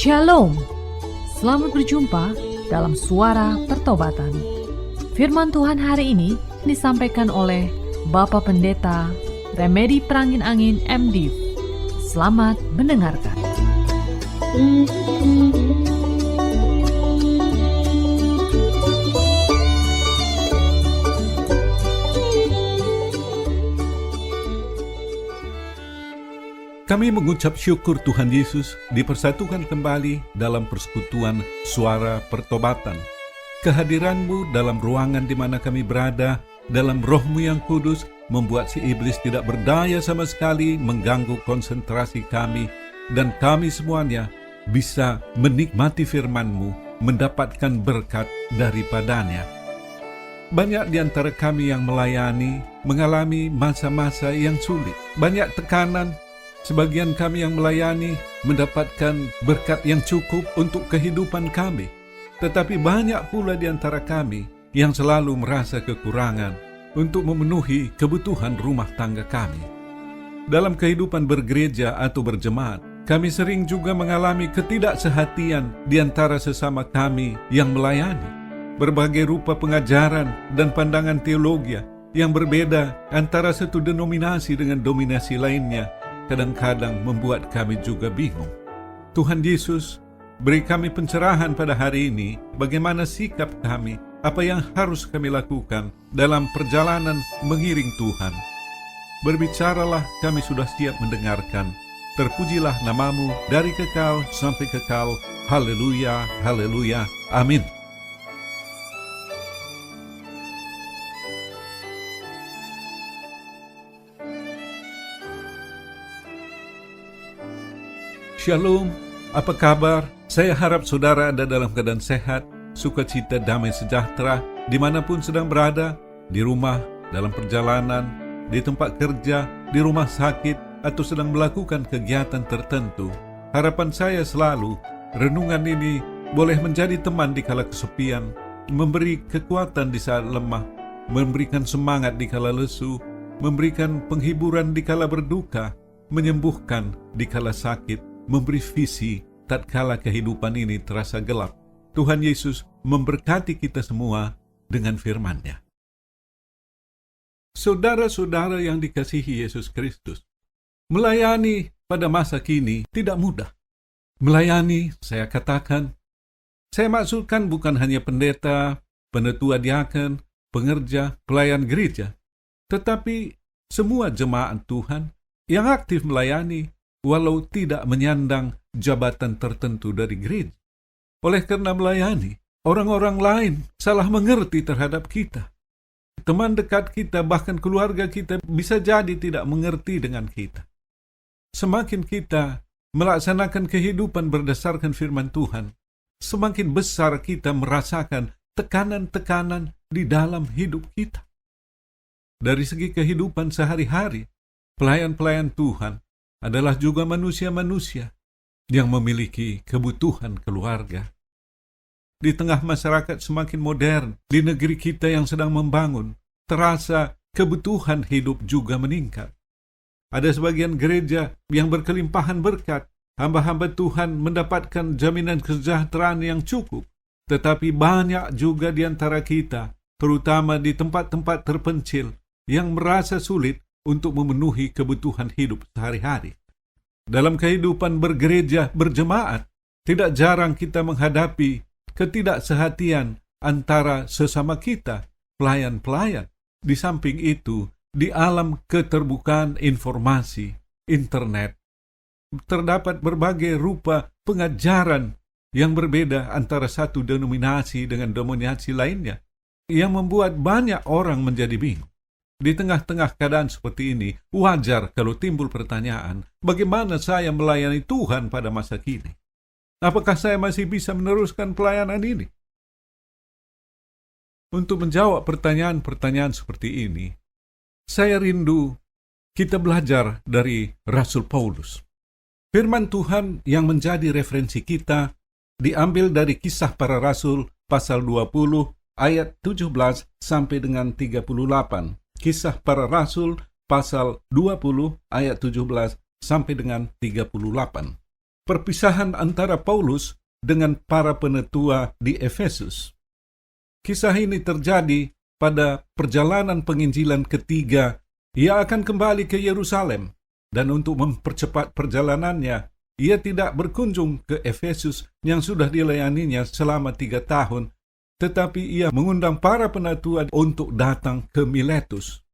Shalom, selamat berjumpa dalam Suara Pertobatan. Firman Tuhan hari ini disampaikan oleh Bapak Pendeta Remedi Perangin Angin MDiv. Selamat mendengarkan. Kami mengucap syukur Tuhan Yesus dipersatukan kembali dalam persekutuan Suara Pertobatan. Kehadiran-Mu dalam ruangan di mana kami berada, dalam Roh-Mu yang kudus, membuat si iblis tidak berdaya sama sekali mengganggu konsentrasi kami, dan kami semuanya bisa menikmati firman-Mu, mendapatkan berkat daripadanya. Banyak di antara kami yang melayani mengalami masa-masa yang sulit, banyak tekanan. Sebagian kami yang melayani mendapatkan berkat yang cukup untuk kehidupan kami. Tetapi banyak pula di antara kami yang selalu merasa kekurangan untuk memenuhi kebutuhan rumah tangga kami. Dalam kehidupan bergereja atau berjemaat, kami sering juga mengalami ketidaksehatian di antara sesama kami yang melayani. Berbagai rupa pengajaran dan pandangan teologi yang berbeda antara satu denominasi dengan dominasi lainnya kadang-kadang membuat kami juga bingung. Tuhan Yesus, beri kami pencerahan pada hari ini, bagaimana sikap kami, apa yang harus kami lakukan dalam perjalanan mengiring Tuhan. Berbicaralah, kami sudah siap mendengarkan. Terpujilah nama-Mu dari kekal sampai kekal. Haleluya, haleluya, amin. Shalom, apa kabar? Saya harap saudara ada dalam keadaan sehat, sukacita, damai sejahtera, dimanapun sedang berada, di rumah, dalam perjalanan, di tempat kerja, di rumah sakit, atau sedang melakukan kegiatan tertentu. Harapan saya selalu, renungan ini boleh menjadi teman di kala kesepian, memberi kekuatan di saat lemah, memberikan semangat di kala lesu, memberikan penghiburan di kala berduka, menyembuhkan di kala sakit, memberi visi tatkala kehidupan ini terasa gelap. Tuhan Yesus memberkati kita semua dengan firman-Nya. Saudara-saudara yang dikasihi Yesus Kristus, melayani pada masa kini tidak mudah. Melayani, saya katakan, saya maksudkan bukan hanya pendeta, penetua diaken, pengerja, pelayan gereja, tetapi semua jemaat Tuhan yang aktif melayani walau tidak menyandang jabatan tertentu dari gereja. Oleh karena melayani, orang-orang lain salah mengerti terhadap kita. Teman dekat kita, bahkan keluarga kita bisa jadi tidak mengerti dengan kita. Semakin kita melaksanakan kehidupan berdasarkan firman Tuhan, semakin besar kita merasakan tekanan-tekanan di dalam hidup kita. Dari segi kehidupan sehari-hari, pelayan-pelayan Tuhan adalah juga manusia-manusia yang memiliki kebutuhan keluarga. Di tengah masyarakat semakin modern, di negeri kita yang sedang membangun, terasa kebutuhan hidup juga meningkat. Ada sebagian gereja yang berkelimpahan berkat, hamba-hamba Tuhan mendapatkan jaminan kesejahteraan yang cukup, tetapi banyak juga di antara kita, terutama di tempat-tempat terpencil, yang merasa sulit untuk memenuhi kebutuhan hidup sehari-hari. Dalam kehidupan bergereja, berjemaat, tidak jarang kita menghadapi ketidaksehatian antara sesama kita, pelayan-pelayan. Di samping itu, di alam keterbukaan informasi, internet, terdapat berbagai rupa pengajaran yang berbeda antara satu denominasi dengan denominasi lainnya, yang membuat banyak orang menjadi bingung. Di tengah-tengah keadaan seperti ini, wajar kalau timbul pertanyaan, bagaimana saya melayani Tuhan pada masa kini? Apakah saya masih bisa meneruskan pelayanan ini? Untuk menjawab pertanyaan-pertanyaan seperti ini, saya rindu kita belajar dari Rasul Paulus. Firman Tuhan yang menjadi referensi kita diambil dari Kisah Para Rasul pasal 20 ayat 17 sampai dengan 38. Kisah Para Rasul pasal 20 ayat 17 sampai dengan 38. perpisahan antara Paulus dengan para penetua di Efesus. Kisah ini terjadi pada perjalanan penginjilan ketiga. Ia akan kembali ke Yerusalem, dan untuk mempercepat perjalanannya, ia tidak berkunjung ke Efesus yang sudah dilayaninya selama 3 tahun, tetapi ia mengundang para penetua untuk datang ke Miletus.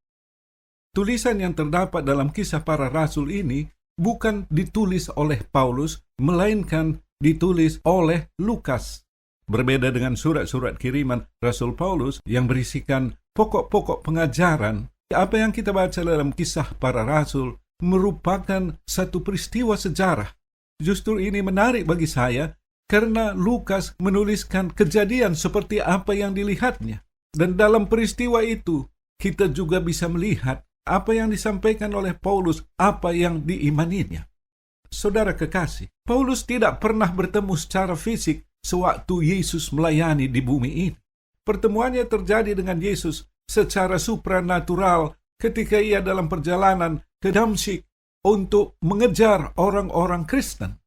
Tulisan yang terdapat dalam Kisah Para Rasul ini bukan ditulis oleh Paulus, melainkan ditulis oleh Lukas. Berbeda dengan surat-surat kiriman Rasul Paulus yang berisikan pokok-pokok pengajaran, apa yang kita baca dalam Kisah Para Rasul merupakan satu peristiwa sejarah. Justru ini menarik bagi saya karena Lukas menuliskan kejadian seperti apa yang dilihatnya. Dan dalam peristiwa itu kita juga bisa melihat apa yang disampaikan oleh Paulus, apa yang diimaninya. Saudara kekasih, Paulus tidak pernah bertemu secara fisik sewaktu Yesus melayani di bumi ini. Pertemuannya terjadi dengan Yesus secara supranatural ketika ia dalam perjalanan ke Damsyik untuk mengejar orang-orang Kristen.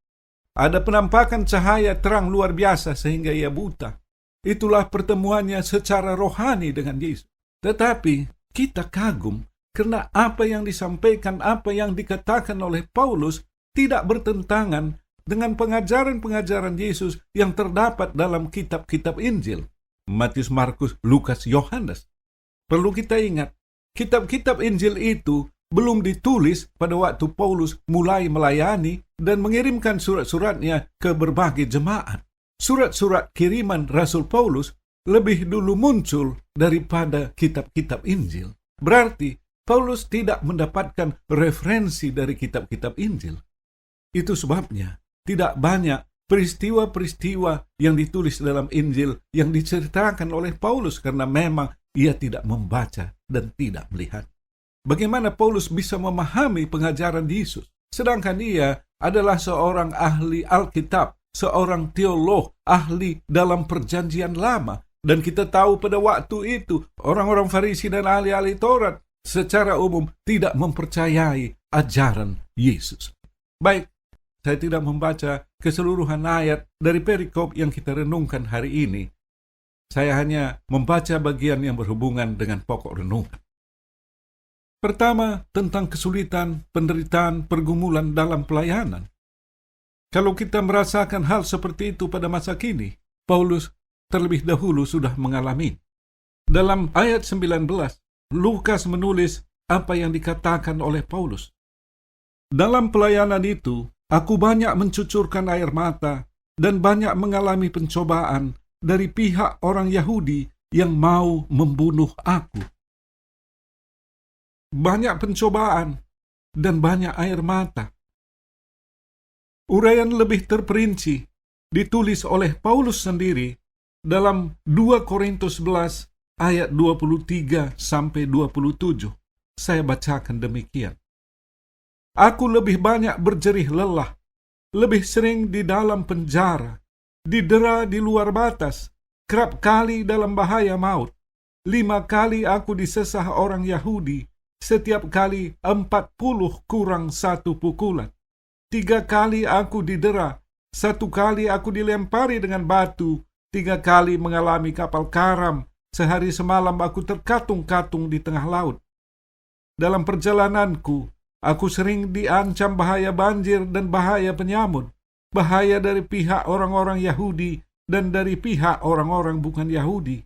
Ada penampakan cahaya terang luar biasa sehingga ia buta. Itulah pertemuannya secara rohani dengan Yesus. Tetapi kita kagum karena apa yang disampaikan, apa yang dikatakan oleh Paulus tidak bertentangan dengan pengajaran-pengajaran Yesus yang terdapat dalam kitab-kitab Injil. Matius, Markus, Lukas, Yohanes. Perlu kita ingat, kitab-kitab Injil itu belum ditulis pada waktu Paulus mulai melayani dan mengirimkan surat-suratnya ke berbagai jemaat. Surat-surat kiriman Rasul Paulus lebih dulu muncul daripada kitab-kitab Injil. Berarti Paulus tidak mendapatkan referensi dari kitab-kitab Injil. Itu sebabnya tidak banyak peristiwa-peristiwa yang ditulis dalam Injil yang diceritakan oleh Paulus karena memang ia tidak membaca dan tidak melihat. Bagaimana Paulus bisa memahami pengajaran Yesus, sedangkan ia adalah seorang ahli Alkitab, seorang teolog, ahli dalam perjanjian lama. Dan kita tahu pada waktu itu, orang-orang Farisi dan ahli-ahli Taurat secara umum tidak mempercayai ajaran Yesus. Baik, saya tidak membaca keseluruhan ayat dari perikop yang kita renungkan hari ini. Saya hanya membaca bagian yang berhubungan dengan pokok renungan. Pertama, tentang kesulitan, penderitaan, pergumulan dalam pelayanan. Kalau kita merasakan hal seperti itu pada masa kini, Paulus terlebih dahulu sudah mengalami. Dalam ayat 19, Lukas menulis apa yang dikatakan oleh Paulus. Dalam pelayanan itu, aku banyak mencucurkan air mata dan banyak mengalami pencobaan dari pihak orang Yahudi yang mau membunuh aku. Banyak pencobaan dan banyak air mata. Uraian lebih terperinci ditulis oleh Paulus sendiri dalam 2 Korintus 11 ayat 23 sampai 27. Saya bacakan demikian. Aku lebih banyak berjerih lelah, lebih sering di dalam penjara, didera di luar batas, kerap kali dalam bahaya maut. 5 kali aku disesah orang Yahudi, setiap kali 40 kurang 1 pukulan. 3 kali aku didera, 1 kali aku dilempari dengan batu, 3 kali mengalami kapal karam, sehari semalam aku terkatung-katung di tengah laut. Dalam perjalananku, aku sering diancam bahaya banjir dan bahaya penyamut, bahaya dari pihak orang-orang Yahudi dan dari pihak orang-orang bukan Yahudi,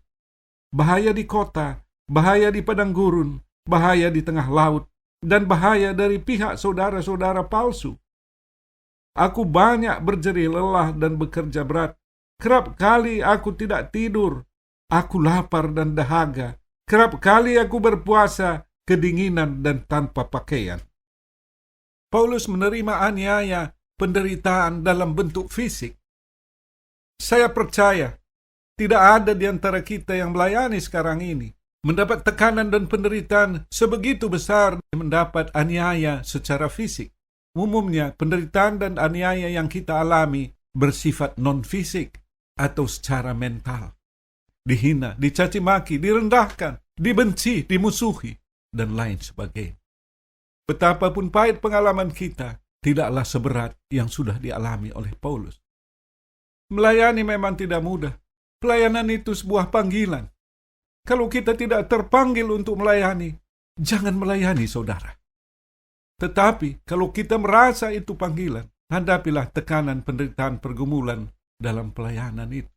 bahaya di kota, bahaya di padang gurun, bahaya di tengah laut, dan bahaya dari pihak saudara-saudara palsu. Aku banyak berjerih lelah dan bekerja berat. Kerap kali aku tidak tidur. Aku lapar dan dahaga. Kerap kali aku berpuasa, kedinginan dan tanpa pakaian. Paulus menerima aniaya, penderitaan dalam bentuk fisik. Saya percaya, tidak ada di antara kita yang melayani sekarang ini mendapat tekanan dan penderitaan sebegitu besar mendapat aniaya secara fisik. Umumnya, penderitaan dan aniaya yang kita alami bersifat non-fisik atau secara mental. Dihina, dicaci maki, direndahkan, dibenci, dimusuhi, dan lain sebagainya. Betapapun pahit pengalaman kita, tidaklah seberat yang sudah dialami oleh Paulus. Melayani memang tidak mudah. Pelayanan itu sebuah panggilan. Kalau kita tidak terpanggil untuk melayani, jangan melayani saudara. Tetapi kalau kita merasa itu panggilan, hadapilah tekanan, penderitaan, pergumulan dalam pelayanan itu.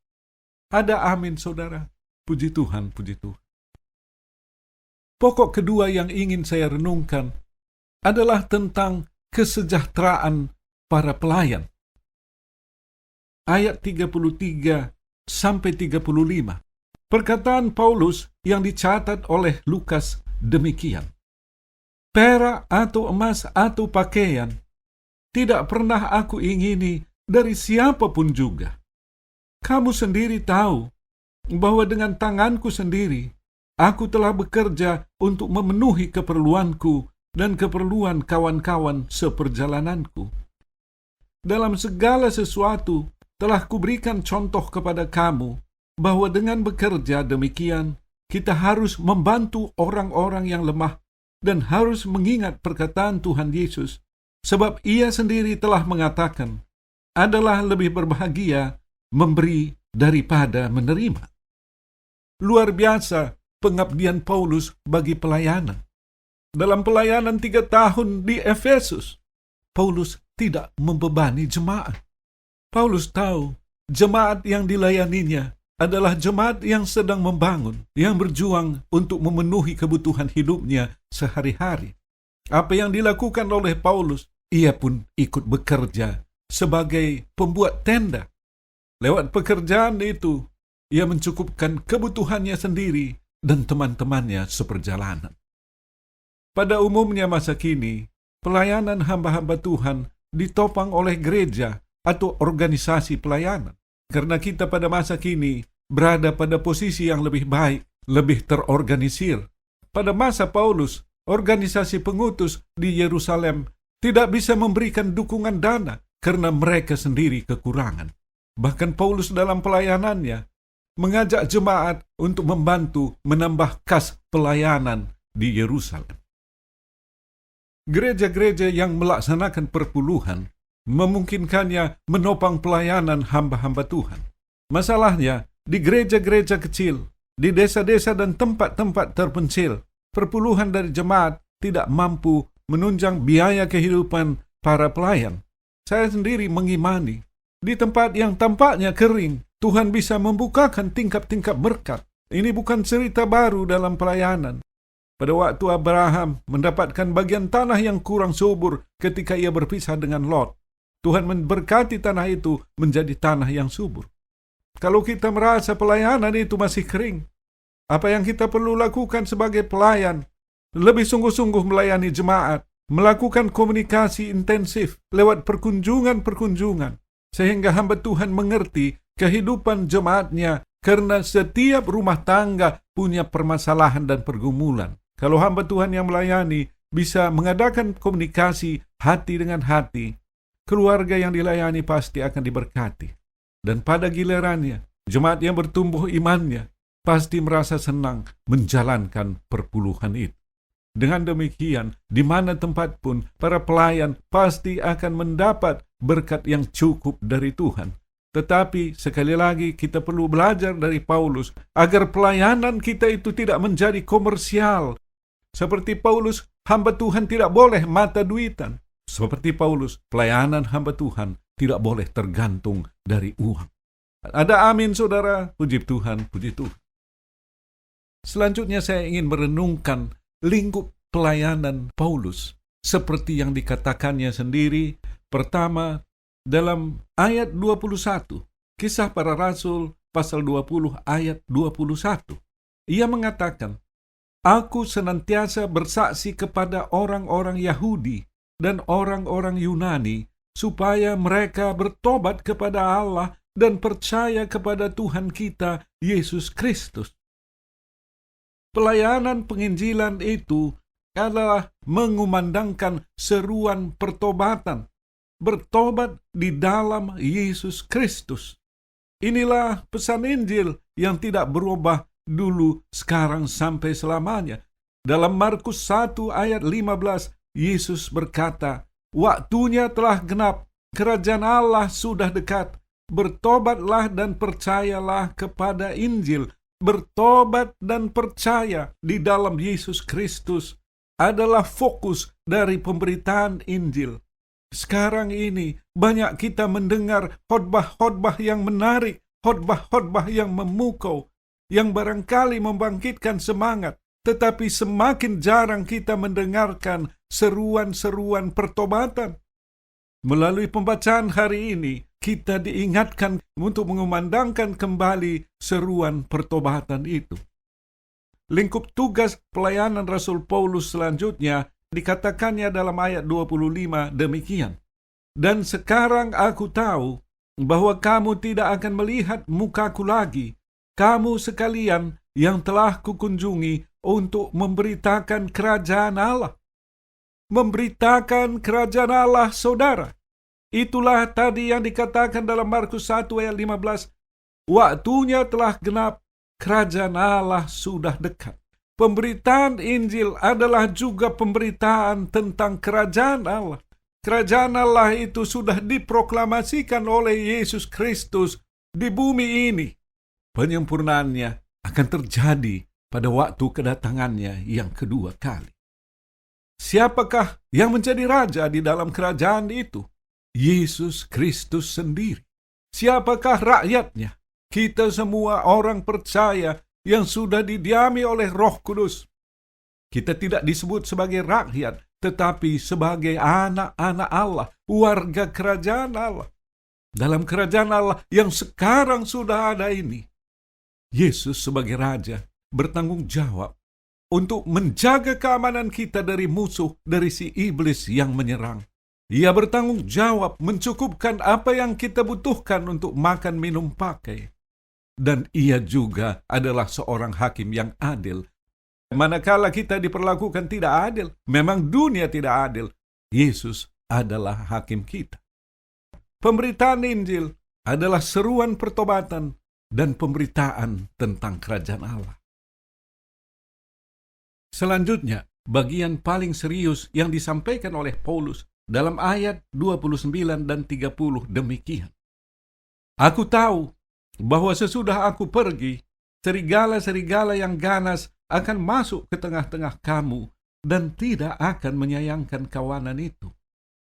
Ada amin saudara. Puji Tuhan, puji Tuhan. Pokok kedua yang ingin saya renungkan adalah tentang kesejahteraan para pelayan. Ayat 33 sampai 35. Perkataan Paulus yang dicatat oleh Lukas demikian. Perak atau emas atau pakaian tidak pernah aku ingini dari siapapun juga. Kamu sendiri tahu bahwa dengan tanganku sendiri aku telah bekerja untuk memenuhi keperluanku dan keperluan kawan-kawan seperjalananku. Dalam segala sesuatu telah kuberikan contoh kepada kamu bahwa dengan bekerja demikian kita harus membantu orang-orang yang lemah dan harus mengingat perkataan Tuhan Yesus, sebab Ia sendiri telah mengatakan, adalah lebih berbahagia memberi daripada menerima. Luar biasa pengabdian Paulus bagi pelayanan. Dalam pelayanan 3 tahun di Efesus, Paulus tidak membebani jemaat. Paulus tahu jemaat yang dilayaninya adalah jemaat yang sedang membangun, yang berjuang untuk memenuhi kebutuhan hidupnya sehari-hari. Apa yang dilakukan oleh Paulus, ia pun ikut bekerja sebagai pembuat tenda. Lewat pekerjaan itu, ia mencukupkan kebutuhannya sendiri dan teman-temannya seperjalanan. Pada umumnya masa kini, pelayanan hamba-hamba Tuhan ditopang oleh gereja atau organisasi pelayanan. Karena kita pada masa kini berada pada posisi yang lebih baik, lebih terorganisir. Pada masa Paulus, organisasi pengutus di Yerusalem tidak bisa memberikan dukungan dana karena mereka sendiri kekurangan. Bahkan Paulus dalam pelayanannya mengajak jemaat untuk membantu menambah kas pelayanan di Yerusalem. Gereja-gereja yang melaksanakan perpuluhan memungkinkannya menopang pelayanan hamba-hamba Tuhan. Masalahnya, di gereja-gereja kecil, di desa-desa dan tempat-tempat terpencil, perpuluhan dari jemaat tidak mampu menunjang biaya kehidupan para pelayan. Saya sendiri mengimani, di tempat yang tampaknya kering, Tuhan bisa membukakan tingkap-tingkap berkat. Ini bukan cerita baru dalam pelayanan. Pada waktu Abraham mendapatkan bagian tanah yang kurang subur ketika ia berpisah dengan Lot, Tuhan memberkati tanah itu menjadi tanah yang subur. Kalau kita merasa pelayanan itu masih kering, apa yang kita perlu lakukan sebagai pelayan? Lebih sungguh-sungguh melayani jemaat, melakukan komunikasi intensif lewat perkunjungan-perkunjungan, sehingga hamba Tuhan mengerti kehidupan jemaatnya, karena setiap rumah tangga punya permasalahan dan pergumulan. Kalau hamba Tuhan yang melayani bisa mengadakan komunikasi hati dengan hati, keluarga yang dilayani pasti akan diberkati. Dan pada gilirannya, jemaat yang bertumbuh imannya pasti merasa senang menjalankan perpuluhan itu. Dengan demikian, di mana tempat pun, para pelayan pasti akan mendapat berkat yang cukup dari Tuhan. Tetapi sekali lagi kita perlu belajar dari Paulus agar pelayanan kita itu tidak menjadi komersial. Seperti Paulus, hamba Tuhan tidak boleh mata duitan. Seperti Paulus, pelayanan hamba Tuhan tidak boleh tergantung dari uang. Ada amin saudara, puji Tuhan, puji Tuhan. Selanjutnya saya ingin merenungkan lingkup pelayanan Paulus seperti yang dikatakannya sendiri. Pertama, dalam ayat 21, Kisah Para Rasul pasal 20 ayat 21. Ia mengatakan, Aku senantiasa bersaksi kepada orang-orang Yahudi dan orang-orang Yunani, supaya mereka bertobat kepada Allah dan percaya kepada Tuhan kita, Yesus Kristus. Pelayanan penginjilan itu adalah mengumandangkan seruan pertobatan, bertobat di dalam Yesus Kristus. Inilah pesan Injil yang tidak berubah dulu, sekarang, sampai selamanya. Dalam Markus 1 ayat 15, Yesus berkata, Waktunya telah genap, kerajaan Allah sudah dekat. Bertobatlah dan percayalah kepada Injil. Bertobat dan percaya di dalam Yesus Kristus adalah fokus dari pemberitaan Injil. Sekarang ini banyak kita mendengar khotbah-khotbah yang menarik, khotbah-khotbah yang memukau, yang barangkali membangkitkan semangat, tetapi semakin jarang kita mendengarkan seruan-seruan pertobatan. Melalui pembacaan hari ini, kita diingatkan untuk mengumandangkan kembali seruan pertobatan itu. Lingkup tugas pelayanan Rasul Paulus selanjutnya dikatakannya dalam ayat 25 demikian. Dan sekarang aku tahu bahwa kamu tidak akan melihat mukaku lagi, kamu sekalian yang telah kukunjungi untuk memberitakan kerajaan Allah. Memberitakan kerajaan Allah, saudara. Itulah tadi yang dikatakan dalam Markus 1 ayat 15. Waktunya telah genap, kerajaan Allah sudah dekat. Pemberitaan Injil adalah juga pemberitaan tentang kerajaan Allah. Kerajaan Allah itu sudah diproklamasikan oleh Yesus Kristus di bumi ini. Penyempurnaannya akan terjadi pada waktu kedatangannya yang kedua kali. Siapakah yang menjadi raja di dalam kerajaan itu? Yesus Kristus sendiri. Siapakah rakyatnya? Kita semua orang percaya yang sudah didiami oleh Roh Kudus. Kita tidak disebut sebagai rakyat, tetapi sebagai anak-anak Allah, warga kerajaan Allah. Dalam kerajaan Allah yang sekarang sudah ada ini, Yesus sebagai raja bertanggung jawab untuk menjaga keamanan kita dari musuh, dari si iblis yang menyerang. Ia bertanggung jawab mencukupkan apa yang kita butuhkan untuk makan, minum, pakai. Dan ia juga adalah seorang hakim yang adil. Manakala kita diperlakukan tidak adil, memang dunia tidak adil, Yesus adalah hakim kita. Pemberitaan Injil adalah seruan pertobatan dan pemberitaan tentang kerajaan Allah. Selanjutnya, bagian paling serius yang disampaikan oleh Paulus dalam ayat 29 dan 30 demikian. Aku tahu bahwa sesudah aku pergi, serigala-serigala yang ganas akan masuk ke tengah-tengah kamu dan tidak akan menyayangkan kawanan itu.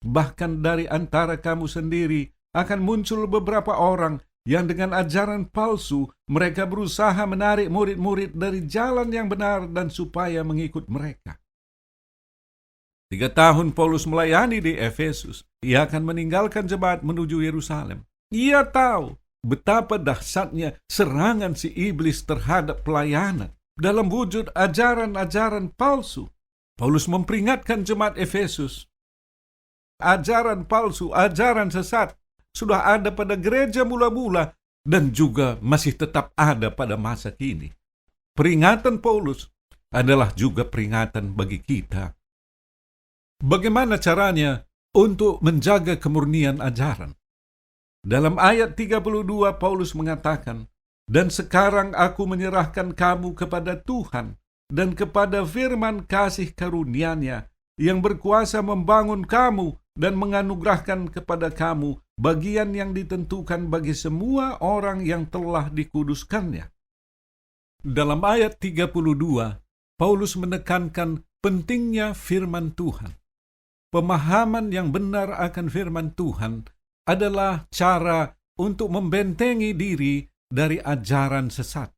Bahkan dari antara kamu sendiri akan muncul beberapa orang yang dengan ajaran palsu mereka berusaha menarik murid-murid dari jalan yang benar dan supaya mengikut mereka. 3 tahun Paulus melayani di Efesus. Ia akan meninggalkan jemaat menuju Yerusalem. Ia tahu betapa dahsyatnya serangan si iblis terhadap pelayanan dalam wujud ajaran-ajaran palsu. Paulus memperingatkan jemaat Efesus. Ajaran palsu, ajaran sesat sudah ada pada gereja mula-mula dan juga masih tetap ada pada masa kini. Peringatan Paulus adalah juga peringatan bagi kita. Bagaimana caranya untuk menjaga kemurnian ajaran? Dalam ayat 32 Paulus mengatakan, dan sekarang aku menyerahkan kamu kepada Tuhan dan kepada firman kasih karunia-Nya yang berkuasa membangun kamu dan menganugerahkan kepada kamu bagian yang ditentukan bagi semua orang yang telah dikuduskannya. Dalam ayat 32, Paulus menekankan pentingnya firman Tuhan. Pemahaman yang benar akan firman Tuhan adalah cara untuk membentengi diri dari ajaran sesat.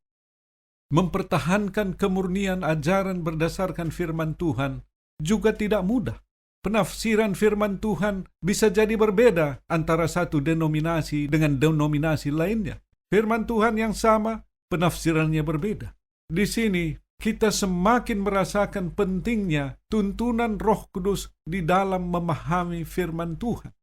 Mempertahankan kemurnian ajaran berdasarkan firman Tuhan juga tidak mudah. Penafsiran firman Tuhan bisa jadi berbeda antara satu denominasi dengan denominasi lainnya. Firman Tuhan yang sama, penafsirannya berbeda. Di sini kita semakin merasakan pentingnya tuntunan Roh Kudus di dalam memahami firman Tuhan.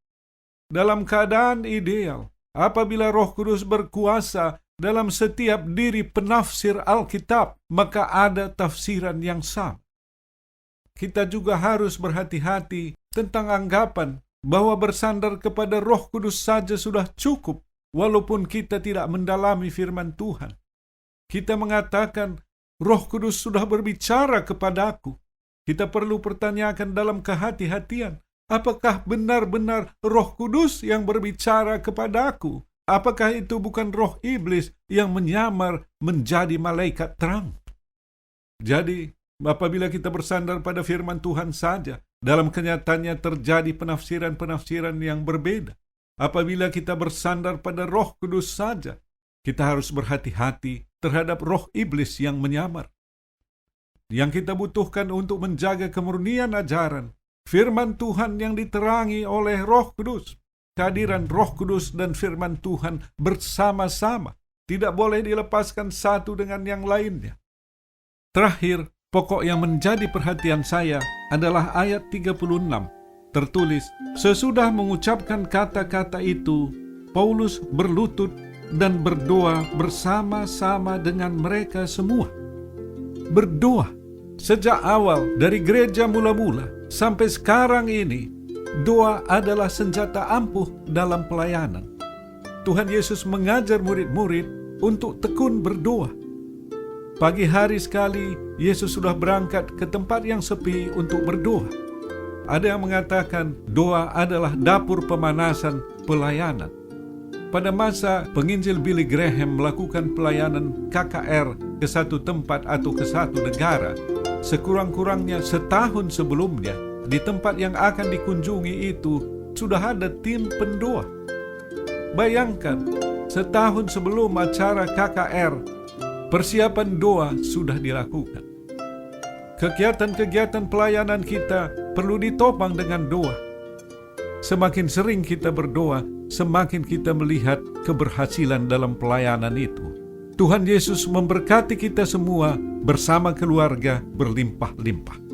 Dalam keadaan ideal, apabila Roh Kudus berkuasa dalam setiap diri penafsir Alkitab, maka ada tafsiran yang sama. Kita juga harus berhati-hati tentang anggapan bahwa bersandar kepada Roh Kudus saja sudah cukup, walaupun kita tidak mendalami firman Tuhan. Kita mengatakan, Roh Kudus sudah berbicara kepadaku. Kita perlu pertanyakan dalam kehati-hatian, Apakah benar-benar Roh Kudus yang berbicara kepadaku? Apakah itu bukan roh iblis yang menyamar menjadi malaikat terang? Jadi, apabila kita bersandar pada firman Tuhan saja, dalam kenyataannya terjadi penafsiran-penafsiran yang berbeda. Apabila kita bersandar pada Roh Kudus saja, kita harus berhati-hati terhadap roh iblis yang menyamar. Yang kita butuhkan untuk menjaga kemurnian ajaran, firman Tuhan yang diterangi oleh Roh Kudus. Kehadiran Roh Kudus dan firman Tuhan bersama-sama, tidak boleh dilepaskan satu dengan yang lainnya. Terakhir, pokok yang menjadi perhatian saya adalah ayat 36. Tertulis, sesudah mengucapkan kata-kata itu, Paulus berlutut dan berdoa bersama-sama dengan mereka semua. Berdoa. Sejak awal dari gereja mula-mula sampai sekarang ini, doa adalah senjata ampuh dalam pelayanan. Tuhan Yesus mengajar murid-murid untuk tekun berdoa. Pagi hari sekali, Yesus sudah berangkat ke tempat yang sepi untuk berdoa. Ada yang mengatakan doa adalah dapur pemanasan pelayanan. Pada masa penginjil Billy Graham melakukan pelayanan KKR ke satu tempat atau ke satu negara, sekurang-kurangnya setahun sebelumnya, di tempat yang akan dikunjungi itu sudah ada tim pendoa. Bayangkan, setahun sebelum acara KKR, persiapan doa sudah dilakukan. Kegiatan-kegiatan pelayanan kita perlu ditopang dengan doa. Semakin sering kita berdoa, semakin kita melihat keberhasilan dalam pelayanan itu. Tuhan Yesus memberkati kita semua bersama keluarga berlimpah-limpah.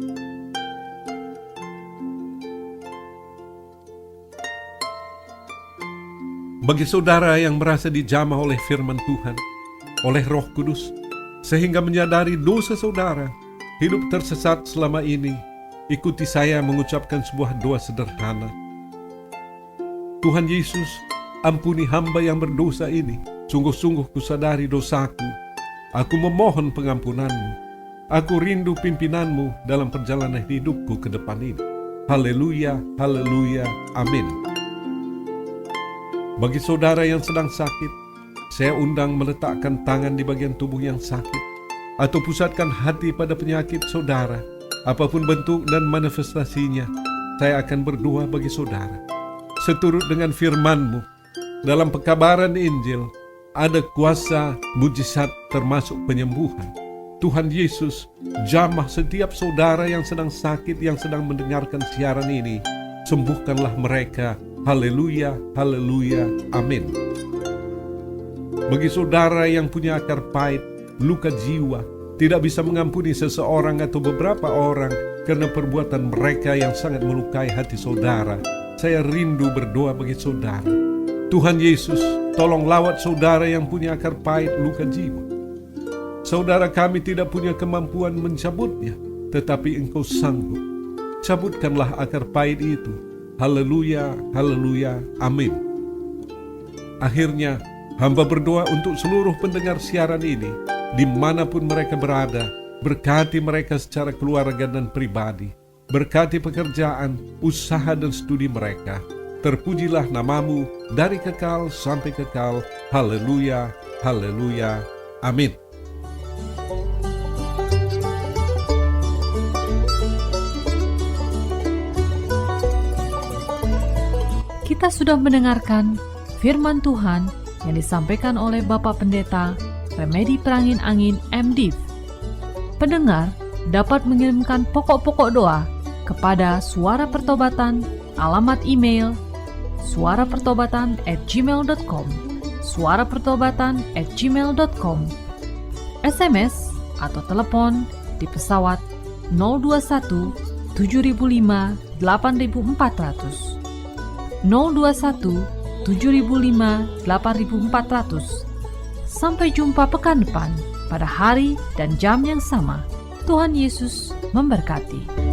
Bagi saudara yang merasa dijamah oleh firman Tuhan, oleh Roh Kudus, sehingga menyadari dosa saudara, hidup tersesat selama ini, ikuti saya mengucapkan sebuah doa sederhana. Tuhan Yesus, ampuni hamba yang berdosa ini. Sungguh-sungguh kusadari dosaku. Aku memohon pengampunan-Mu. Aku rindu pimpinan-Mu dalam perjalanan hidupku ke depan ini. Haleluya, haleluya, amin. Bagi saudara yang sedang sakit, saya undang meletakkan tangan di bagian tubuh yang sakit, atau pusatkan hati pada penyakit saudara. Apapun bentuk dan manifestasinya, saya akan berdoa bagi saudara. Seturut dengan firman-Mu, dalam pekabaran Injil, ada kuasa mujizat termasuk penyembuhan. Tuhan Yesus, jamah setiap saudara yang sedang sakit, yang sedang mendengarkan siaran ini. Sembuhkanlah mereka. Haleluya, haleluya, amin. Bagi saudara yang punya akar pahit, luka jiwa, tidak bisa mengampuni seseorang atau beberapa orang karena perbuatan mereka yang sangat melukai hati saudara, saya rindu berdoa bagi saudara. Tuhan Yesus, tolong lawat saudara yang punya akar pahit, luka jiwa. Saudara kami tidak punya kemampuan mencabutnya, tetapi Engkau sanggup. Cabutkanlah akar pahit itu. Haleluya, haleluya, amin. Akhirnya, hamba berdoa untuk seluruh pendengar siaran ini, dimanapun mereka berada. Berkati mereka secara keluarga dan pribadi. Berkati pekerjaan, usaha dan studi mereka. Terpujilah nama-Mu dari kekal sampai kekal. Haleluya, haleluya, amin. Kita sudah mendengarkan firman Tuhan yang disampaikan oleh Bapak Pendeta Remedi Prangin Angin MDiv. Pendengar dapat mengirimkan pokok-pokok doa kepada Suara Pertobatan, alamat email suarapertobatan@gmail.com, suarapertobatan@gmail.com, SMS atau telepon di pesawat 021 7005 8400, 021 7005 8400. Sampai jumpa pekan depan pada hari dan jam yang sama. Tuhan Yesus memberkati.